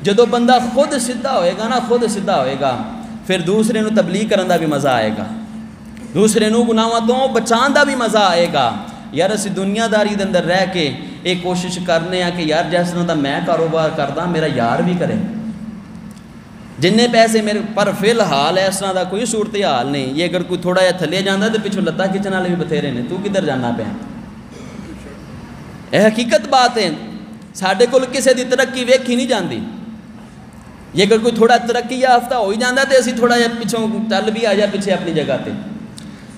جدو بندہ خود سیدھا ہوئے گا نا، خود سیدھا ہوئے گا، پھر دوسرے نو تبلیغ کرن دا بھی مزہ آئے گا، دوسرے نو گناہاں تو بچان دا بھی مزہ آئے گا۔ یار اسی دنیا داری دے اندر رہ کے ایک کوشش کرنے ہیں کہ یار جس طرح دا میں کاروبار کردا میرا یار بھی کرے، جننے پیسے میرے پر فی الحال ہے اس طرح دا کوئی صورتحال نہیں، یہ اگر کوئی تھوڑا جہا تھلے جانا تو پچھوں لتا کھچن والے بھی بتھیرے نے، تو کدھر جانا پیا؟ یہ حقیقت بات ہے، ساڈے کول کسے دی ترقی ویکھی نہیں جاندی، یہ اگر کوئی تھوڑا ترقی یافتہ ہو ہی جاندہ تو اسی تھوڑا جہا پچھوں چل بھی آ جائے پیچھے اپنی جگہ تے۔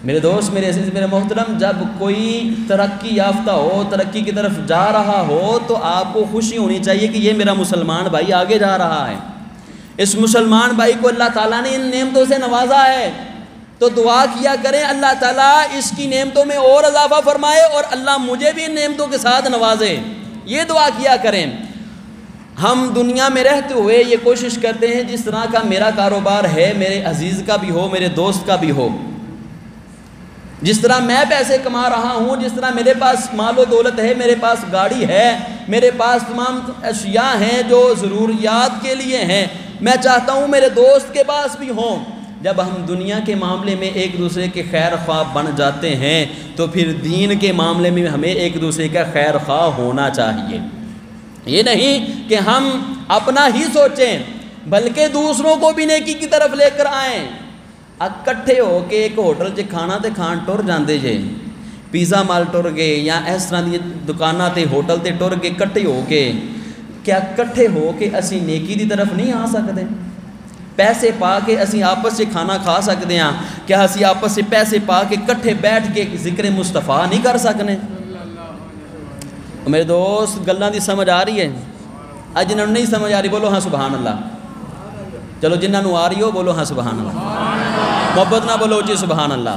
میرے دوست، میرے عزیز، میرے محترم، جب کوئی ترقی یافتہ ہو، ترقی کی طرف جا رہا ہو تو آپ کو خوشی ہونی چاہیے کہ یہ میرا مسلمان بھائی آگے جا رہا ہے، اس مسلمان بھائی کو اللہ تعالیٰ نے ان نعمتوں سے نوازا ہے، تو دعا کیا کریں اللہ تعالیٰ اس کی نعمتوں میں اور اضافہ فرمائے اور اللہ مجھے بھی ان نعمتوں کے ساتھ نوازے، یہ دعا کیا کریں۔ ہم دنیا میں رہتے ہوئے یہ کوشش کرتے ہیں جس طرح کا میرا کاروبار ہے میرے عزیز کا بھی ہو، میرے دوست کا بھی ہو، جس طرح میں پیسے کما رہا ہوں، جس طرح میرے پاس مال و دولت ہے، میرے پاس گاڑی ہے، میرے پاس تمام اشیاء ہیں جو ضروریات کے لیے ہیں، میں چاہتا ہوں میرے دوست کے پاس بھی ہوں۔ جب ہم دنیا کے معاملے میں ایک دوسرے کے خیر خواہ بن جاتے ہیں تو پھر دین کے معاملے میں ہمیں ایک دوسرے کا خیر خواہ ہونا چاہیے، یہ نہیں کہ ہم اپنا ہی سوچیں بلکہ دوسروں کو بھی نیکی کی طرف لے کر آئیں۔ اکٹھے ہو کے ایک ہوٹل چ کھانا تے کھان ٹر جاندے جے، پیزا مال ٹر گئے یا اس طرح دی دکاناں تے ہوٹل تے ٹر کے کٹھے ہو کے، کیا کٹھے ہو کے اسی نیکی دی طرف نہیں آ سکتے؟ پیسے پا کے اسی آپس سے کھانا کھا سکتے ہیں، کیا اسی آپس سے پیسے پا کے کٹھے بیٹھ کے ذکر مصطفیٰ نہیں کر سکنے؟ میرے دوست گلاں دی سمجھ آ رہی ہے؟ اج جنہوں نہیں سمجھ آ رہی بولو ہاں سبحان اللہ، چلو جنہوں آ رہی ہو بولو ہاں سبحان اللہ، محبت نہ بولو جی سبحان اللہ۔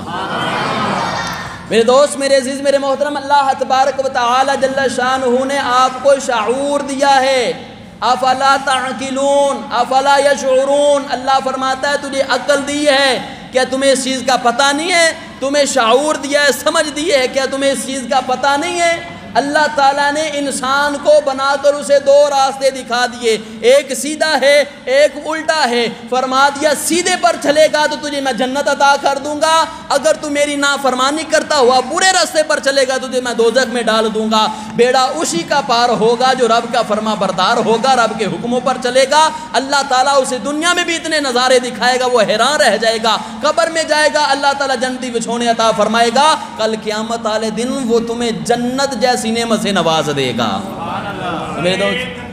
میرے دوست، میرے عزیز، میرے محترم، اللہ تبارک و تعالی جل شانہ نے آپ کو شعور دیا ہے، افلا تعقلون افلا یشعرون، اللہ فرماتا ہے تجھے عقل دی ہے، کیا تمہیں اس چیز کا پتہ نہیں ہے؟ تمہیں شعور دیا ہے، سمجھ دی ہے، کیا تمہیں اس چیز کا پتہ نہیں ہے؟ اللہ تعالیٰ نے انسان کو بنا کر اسے دو راستے دکھا دیے، ایک سیدھا ہے ایک الٹا ہے، فرما دیا سیدھے پر چلے گا تو تجھے میں جنت عطا کر دوں گا، اگر تو میری نافرمانی کرتا ہوا برے راستے پر چلے گا تجھے میں دوزخ میں ڈال دوں گا۔ بیڑا اسی کا پار ہوگا جو رب کا فرما بردار ہوگا، رب کے حکموں پر چلے گا، اللہ تعالیٰ اسے دنیا میں بھی اتنے نظارے دکھائے گا وہ حیران رہ جائے گا، قبر میں جائے گا اللہ تعالیٰ جنتی بچھونے عطا فرمائے گا، کل قیامت والے دن وہ تمہیں جنت جیسی نعمت سے نواز دے گا۔ میرے دوست،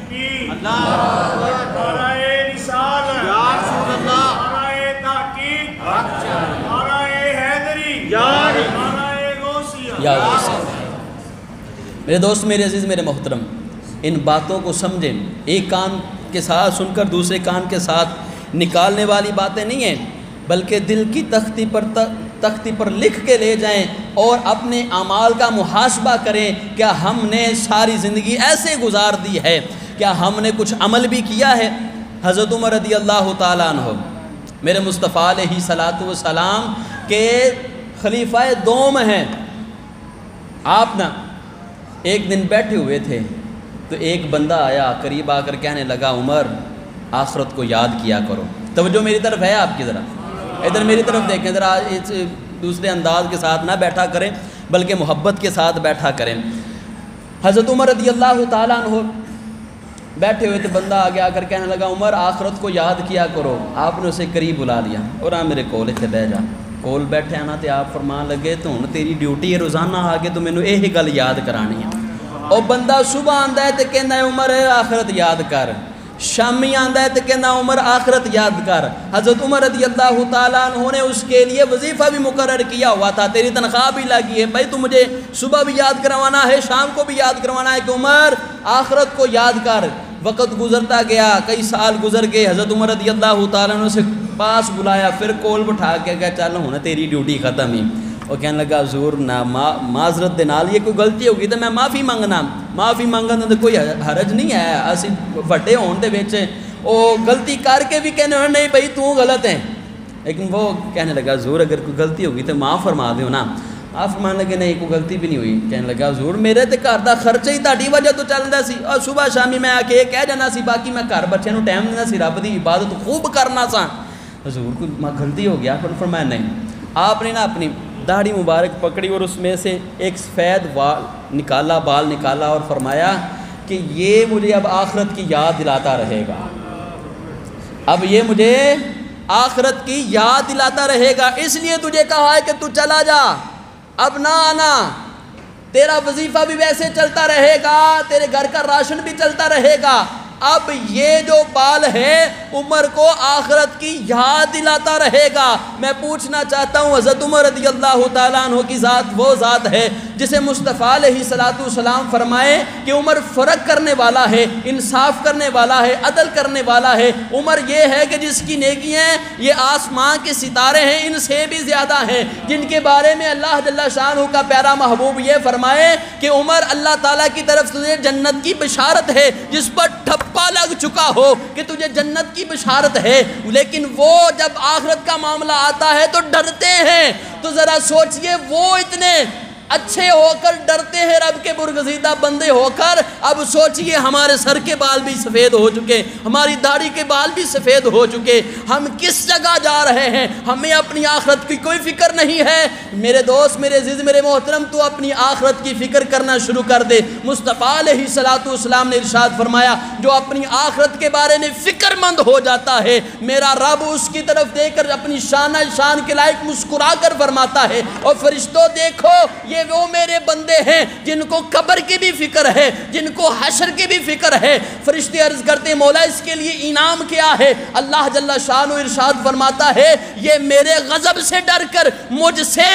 میرے دوست، میرے عزیز، میرے محترم، ان باتوں کو سمجھیں، ایک کان کے ساتھ سن کر دوسرے کان کے ساتھ نکالنے والی باتیں نہیں ہیں، بلکہ دل کی تختی پر لکھ کے لے جائیں اور اپنے اعمال کا محاسبہ کریں، کیا ہم نے ساری زندگی ایسے گزار دی ہے؟ کیا ہم نے کچھ عمل بھی کیا ہے؟ حضرت عمر رضی اللہ تعالیٰ عنہ میرے مصطفیٰ علیہ الصلاۃ والسلام کے خلیفہ دوم ہیں، آپ نا ایک دن بیٹھے ہوئے تھے تو ایک بندہ آیا، قریب آ کر کہنے لگا عمر آخرت کو یاد کیا کرو۔ توجہ میری طرف ہے آپ کی، ذرا ادھر میری طرف دیکھیں، ذرا دوسرے انداز کے ساتھ نہ بیٹھا کریں بلکہ محبت کے ساتھ بیٹھا کریں۔ حضرت عمر رضی اللہ تعالیٰ عنہ بیٹھے ہوئے تو بندہ آگے آ کر کہنے لگا عمر آخرت کو یاد کیا کرو۔ آپ نے اسے قریب بلا لیا اور میرے کول اتنے بہ جا، کول بیٹھے نا تو آپ فرمان لگے تو ہن تیری ڈیوٹی ہے روزانہ آگے تو مینوں یہی گل یاد کرانی ہے۔ اور بندہ صبح آندا ہے تو کہندا ہے عمر آخرت یاد کر، شامی آندا ہے تو کہنا عمر آخرت یاد کر۔ حضرت عمر رضی اللہ تعالیٰ عنہ نے اس کے لیے وظیفہ بھی مقرر کیا ہوا تھا، تیری تنخواہ بھی لگی ہے بھائی، تو مجھے صبح بھی یاد کروانا ہے شام کو بھی یاد کروانا ہے کہ عمر آخرت کو یاد کر۔ وقت گزرتا گیا، کئی سال گزر گئے، حضرت عمر رضی اللہ تعالیٰ عنہ سے پاس بلایا، پھر کول بٹھا کے کہا چل ہوں تیری ڈیوٹی ختم ہی۔ وہ کہنے لگا حضور نہ معذرت دے نال یہ کوئی غلطی ہوگی تو میں معافی منگنا، معافی منگن دے کوئی حرج نہیں ہے، اسی وڈے ہون دے وچ او غلطی کر کے بھی کہنے نہیں بھائی تو غلط ہے، لیکن وہ کہنے لگا حضور اگر کوئی غلطی ہوگی تو معاف فرما دیو نا۔ آپ فرمان لگے نہیں کوئی غلطی بھی نہیں ہوئی. کہنے لگا حضور میرے تے گھر دا خرچہ ہی تہاڈی وجہ تو چلدا سی, اور صبح شامی میں آ کے یہ کہہ جانا سی, باقی میں گھر بچیاں نو ٹائم دینا سی, رب دی عبادت خوب کرنا سا. حضور کوئی غلطی ہو گیا؟ فرمایا نہیں. آپ نے نا اپنی داڑھی مبارک پکڑی اور اس میں سے ایک سفید بال نکالا اور فرمایا کہ یہ مجھے اب آخرت کی یاد دلاتا رہے گا, اب یہ مجھے آخرت کی یاد دلاتا رہے گا, اس لیے تجھے کہا ہے کہ تو چلا جا, اب نہ آنا, تیرا وظیفہ بھی ویسے چلتا رہے گا, تیرے گھر کا راشن بھی چلتا رہے گا, اب یہ جو بال ہے عمر کو آخرت کی یاد دلاتا رہے گا. میں پوچھنا چاہتا ہوں حضرت عمر رضی اللہ تعالیٰ عنہ کی ذات وہ ذات ہے جسے مصطفیٰ علیہ السلام فرمائے کہ عمر فرق کرنے والا ہے, انصاف کرنے والا ہے, عدل کرنے والا ہے. عمر یہ ہے کہ جس کی نیکیاں یہ آسمان کے ستارے ہیں ان سے بھی زیادہ ہیں, جن کے بارے میں اللہ جل شانہ کا پیارا محبوب یہ فرمائے کہ عمر اللہ تعالیٰ کی طرف سے جنت کی بشارت ہے جس پر ٹھپا لگ چکا ہو کہ تجھے جنت کی بشارت ہے, لیکن وہ جب آخرت کا معاملہ آتا ہے تو ڈرتے ہیں. تو ذرا سوچئے وہ اتنے اچھے ہو کر ڈرتے ہیں رب کے برگزیدہ بندے ہو کر, اب سوچئے ہمارے سر کے بال بھی سفید ہو چکے, ہماری داڑھی کے بال بھی سفید ہو چکے, ہم کس جگہ جا رہے ہیں؟ ہمیں اپنی آخرت کی کوئی فکر نہیں ہے. میرے دوست, میرے عزیز, میرے محترم, تو اپنی آخرت کی فکر کرنا شروع کر دے. مصطفیٰ علیہ السلام نے ارشاد فرمایا جو اپنی آخرت کے بارے میں فکر مند ہو جاتا ہے میرا رب اس کی طرف دیکھ کر اپنی شان کے لائق مسکرا کر فرماتا ہے, اور فرشتوں دیکھو یہ وہ میرے بندے ہیں جن کو قبر کی بھی فکر ہے, جن کو حشر کی بھی فکر ہے. فرشتے عرض کرتے ہیں مولا اس کے لیے انعام کیا ہے؟ اللہ جل شانہ ارشاد فرماتا ہے یہ میرے غضب سے ڈر کر, مجھ سے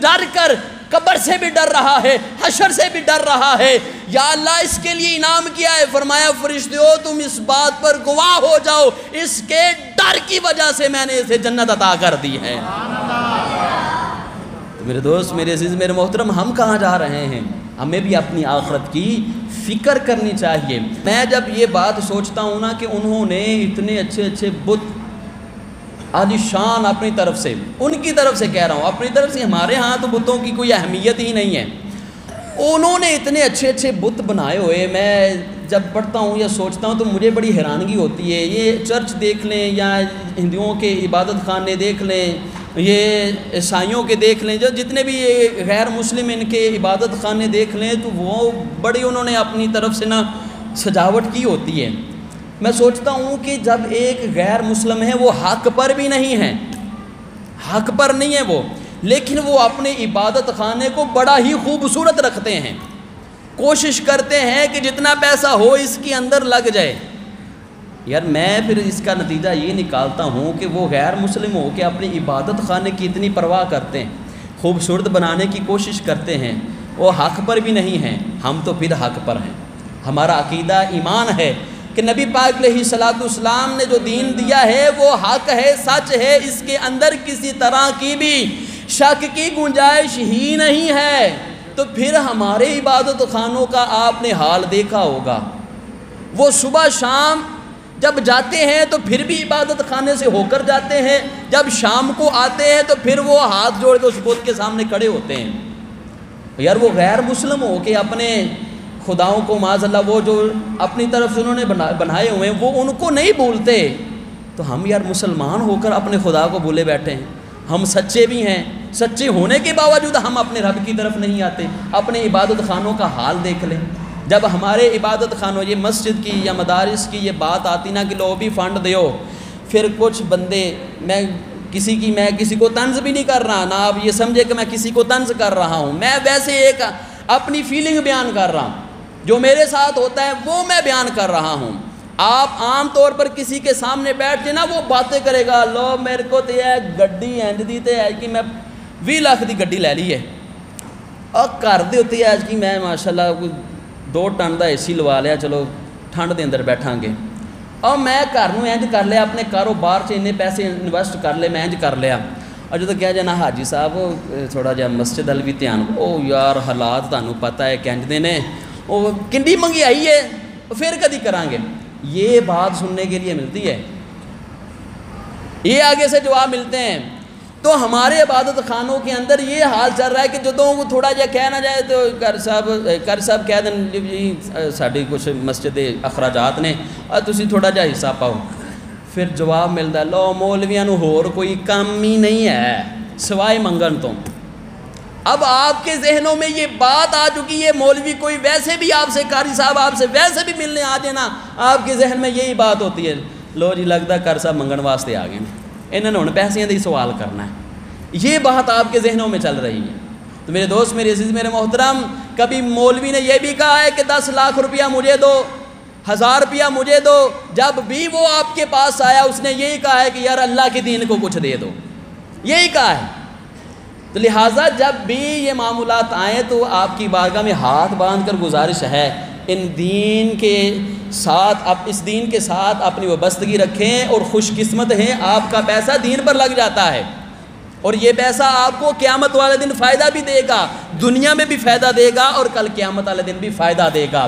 ڈر کر قبر سے بھی ڈر رہا ہے, حشر سے بھی ڈر رہا ہے. یا اللہ اس کے لیے انعام کیا ہے؟ فرمایا فرشتوں تم اس بات پر گواہ ہو جاؤ اس کے ڈر کی وجہ سے میں نے اسے جنت عطا کر دی ہے. میرے دوست, میرے عزیز, میرے محترم, ہم کہاں جا رہے ہیں؟ ہمیں بھی اپنی آخرت کی فکر کرنی چاہیے. میں جب یہ بات سوچتا ہوں نا کہ انہوں نے اتنے اچھے اچھے بت عالی شان اپنی طرف سے, ان کی طرف سے کہہ رہا ہوں, اپنی طرف سے, ہمارے ہاں تو بتوں کی کوئی اہمیت ہی نہیں ہے. انہوں نے اتنے اچھے اچھے بت بنائے ہوئے, میں جب پڑھتا ہوں یا سوچتا ہوں تو مجھے بڑی حیرانگی ہوتی ہے. یہ چرچ دیکھ لیں یا ہندوؤں کے عبادت خانے دیکھ لیں, یہ عیسائیوں کے دیکھ لیں, جو جتنے بھی غیر مسلم ان کے عبادت خانے دیکھ لیں, تو وہ بڑی انہوں نے اپنی طرف سے نا سجاوٹ کی ہوتی ہے. میں سوچتا ہوں کہ جب ایک غیر مسلم ہے وہ حق پر بھی نہیں ہے, حق پر نہیں ہے وہ, لیکن وہ اپنے عبادت خانے کو بڑا ہی خوبصورت رکھتے ہیں, کوشش کرتے ہیں کہ جتنا پیسہ ہو اس کے اندر لگ جائے. یار میں پھر اس کا نتیجہ یہ نکالتا ہوں کہ وہ غیر مسلم ہو کے اپنی عبادت خانے کی اتنی پرواہ کرتے ہیں, خوبصورت بنانے کی کوشش کرتے ہیں, وہ حق پر بھی نہیں ہیں, ہم تو پھر حق پر ہیں. ہمارا عقیدہ ایمان ہے کہ نبی پاک علیہ السلام نے جو دین دیا ہے وہ حق ہے, سچ ہے, اس کے اندر کسی طرح کی بھی شک کی گنجائش ہی نہیں ہے. تو پھر ہمارے عبادت خانوں کا آپ نے حال دیکھا ہوگا, وہ صبح شام جب جاتے ہیں تو پھر بھی عبادت خانے سے ہو کر جاتے ہیں, جب شام کو آتے ہیں تو پھر وہ ہاتھ جوڑ کے اس بت کے سامنے کھڑے ہوتے ہیں. یار وہ غیر مسلم ہو کے اپنے خداؤں کو معاذ اللہ وہ جو اپنی طرف سے انہوں نے بنائے ہوئے ہیں وہ ان کو نہیں بھولتے, تو ہم یار مسلمان ہو کر اپنے خدا کو بھولے بیٹھے ہیں. ہم سچے بھی ہیں, سچے ہونے کے باوجود ہم اپنے رب کی طرف نہیں آتے. اپنے عبادت خانوں کا حال دیکھ لیں. جب ہمارے عبادت خانوں, یہ مسجد کی یا مدارس کی یہ بات آتی نا کہ لو بھی فنڈ دیو, پھر کچھ بندے, میں کسی کو طنز بھی نہیں کر رہا, نہ آپ یہ سمجھے کہ میں کسی کو طنز کر رہا ہوں, میں ویسے ایک اپنی فیلنگ بیان کر رہا ہوں, جو میرے ساتھ ہوتا ہے وہ میں بیان کر رہا ہوں. آپ عام طور پر کسی کے سامنے بیٹھ کے نا وہ باتیں کرے گا, لو میرے کو تو یہ گڈی انج دی تے ہے کہ میں 20 لاکھ دی گڈی لے لی ہے, اور گھر دے ہوتی ہے کہ میں ماشاءاللہ 2 ٹن دا اے سی لوا لیا, چلو ٹھنڈ دے اندر بیٹھاں گے, اور میں گھر نوں انج کر لیا, اپنے کاروبار سے اتنے پیسے انویسٹ کر لے, میں انج کر لیا. اور جو کہا جانا حاجی صاحب تھوڑا جہا مسجد ال بھی دھیان, او یار حالات تانوں پتہ ہے کنج دے نے, وہ کنڈی مہنگائی ہے, پھر کدی کران گے. یہ بات سننے کے لیے ملتی ہے, یہ آگے سے جواب ملتے ہیں. تو ہمارے عبادت خانوں کے اندر یہ حال چل رہا ہے کہ جدوں کو تھوڑا جہا کہہ نہ جائے تو کر صاحب کہہ دیں جی ساڈی کچھ مسجد اخراجات نے تسی تھوڑا جہا حصہ پاؤ. پھر جواب ملتا ہے لو مولویاں نو ہور کوئی کام ہی نہیں ہے سوائے منگن تو. اب آپ کے ذہنوں میں یہ بات آ چکی ہے مولوی کوئی ویسے بھی آپ سے قاری صاحب آپ سے ویسے بھی ملنے آ جائے نا آپ کے ذہن میں یہی بات ہوتی ہے لو جی لگتا قاری صاحب منگن واسطے آ گئے ہیں انہوں نے ہن پیسے دی سوال کرنا ہے. یہ بات آپ کے ذہنوں میں چل رہی ہے. تو میرے دوست میرے عزیز میرے محترم کبھی مولوی نے یہ بھی کہا ہے کہ 10 لاکھ روپیہ مجھے دو 1000 روپیہ مجھے دو. جب بھی وہ آپ کے پاس آیا اس نے یہی کہا ہے کہ یار اللہ کے دین کو کچھ دے دو یہی کہا ہے. تو لہٰذا جب بھی یہ معاملات آئیں تو آپ کی بارگاہ میں ہاتھ باندھ کر گزارش ہے ان دین کے ساتھ اس دین کے ساتھ اپنی وابستگی رکھیں اور خوش قسمت ہیں آپ کا پیسہ دین پر لگ جاتا ہے اور یہ پیسہ آپ کو قیامت والے دن فائدہ بھی دے گا دنیا میں بھی فائدہ دے گا اور کل قیامت والے دن بھی فائدہ دے گا.